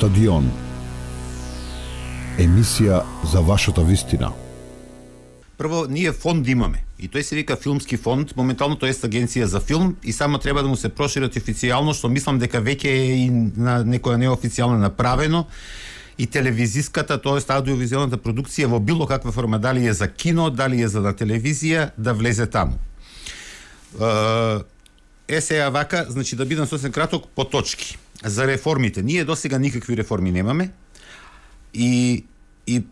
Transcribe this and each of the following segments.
Стадион. Емисија за вашата вистина. Прво, ние фонд имаме. И тој се вика Филмски фонд. Моментално тој е агенција за филм и само треба да му се прошират официјално, што мислам дека веќе е и на некоја неофицијално направено. И телевизиската, тоест аудиовизуелната продукција во било каква форма, дали е за кино, дали е за на телевизија, да влезе таму. Сега вака, значи да бидам сосем краток по точки. За реформите. Ние досега никакви реформи немаме. И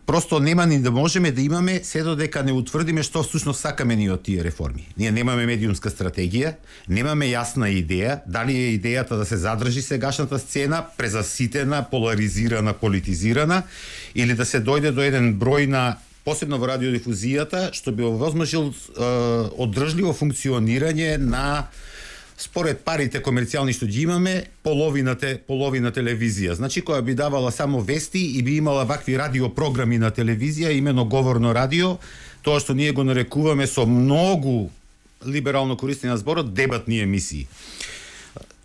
просто нема ни да можеме да имаме се додека не утврдиме што всушност сакаме ние од тие реформи. Ние немаме медиумска стратегија, немаме јасна идеја, дали е идејата да се задржи сегашната сцена, презаситена, поларизирана, политизирана, или да се дојде до еден број на, посебно во радиодифузијата, што би овозможил одржливо функционирање на, според парите комерцијални што ги имаме, половина телевизија. Значи, која би давала само вести и би имала вакви радиопрограми на телевизија, имено говорно радио, тоа што ние го нарекуваме со многу либерално користење на зборот дебатни емисии.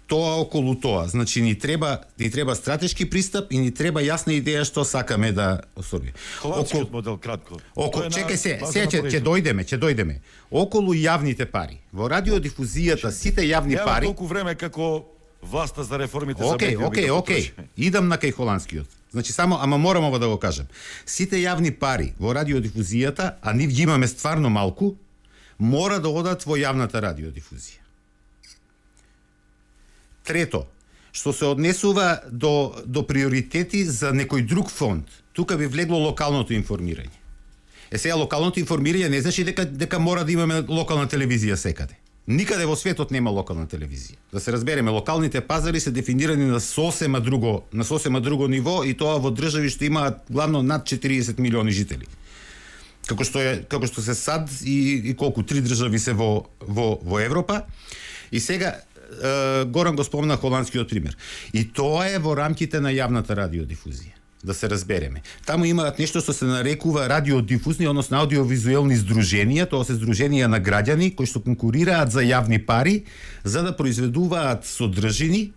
Тоа околу тоа. Значи, ни треба стратешки пристап и ни треба јасна идеја што сакаме да освоиме. Холандскиот модел кратко. Чекај ќе дојдеме. Околу јавните пари. Во радиодифузијата сите јавни пари. Нема толку време како власта за реформите за медиумите. Океј. Идам на кај холандскиот. Значи ама морам ова да го кажам. Сите јавни пари во радиодифузијата, а нив ги имаме стварно малку, мора да одат во јавната радиодифузија. Трето, што се однесува до приоритети за некој друг фонд, тука би влегло локалното информирање. Сега локалното информирање не значи дека мора да имаме локална телевизија секаде. Никаде во светот нема локална телевизија. Да се разбереме, локалните пазари се дефинирани на сосема друго ниво и тоа во држави што имаат главно над 40 милиони жители. Како што се САД и колку 3 држави се во Европа. И сега Горан го спомна холандскиот пример. И тоа е во рамките на јавната радиодифузија. Да се разбереме. Таму имаат нешто што се нарекува радиодифузни, односно аудиовизуелни здруженија, тоа се здруженија на граѓани кои што конкурираат за јавни пари за да произведуваат содржини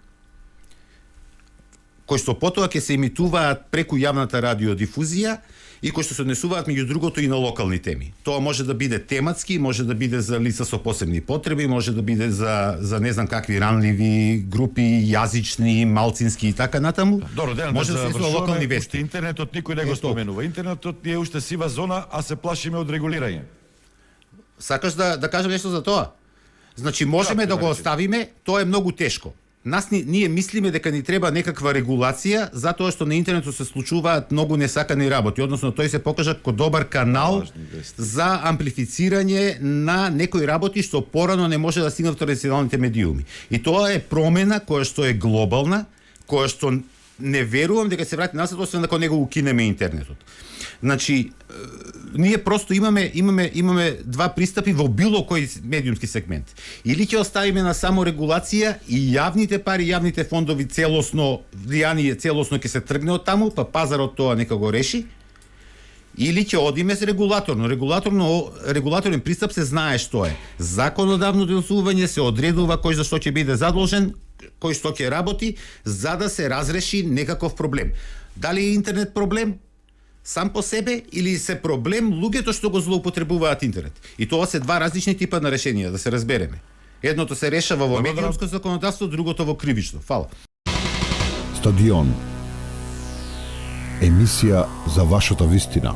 кои што потоа ќе се емитуваат преку јавната радиодифузија и кои што се однесуваат меѓу другото и на локални теми. Тоа може да биде тематски, може да биде за лица со посебни потреби, може да биде за не знам какви ранливи групи, јазични, малцински и така натаму. Може да се локални вести. Интернетот никој не го споменува. Интернетот е уште сива зона, а се плашиме од регулирање. Сакаш да кажам нешто за тоа? Значи можеме да го оставиме, тоа е многу тешко. Ние мислиме дека ни треба некаква регулација затоа што на интернетот се случуваат многу несакани работи, односно тој се покажа како добар канал за амплифицирање на некои работи што порано не може да стигнат во традиционалните медиуми. И тоа е промена која што е глобална, која што не верувам дека се врати назад освен ако не го укинеме интернетот. Значи, ние просто имаме два пристапи во било кој медиумски сегмент. Или ќе оставиме на само регулација и јавните пари, јавните фондови целосно влијание, целосно ќе се тргне од таму, па пазарот тоа нека го реши. Или ќе одиме с регулаторно. Регулаторен пристап се знае што е. Законодавно делсување се одредува кој за што ќе биде задолжен, кој што ќе работи, за да се разреши некаков проблем. Дали е интернет проблем сам по себе или се проблем луѓето што го злоупотребуваат интернет. И тоа се два различни типа на решенија, да се разбереме. Едното се решава во медиумско законодавство, другото во кривично. Фала. Стадион. Емисија за вашата вистина.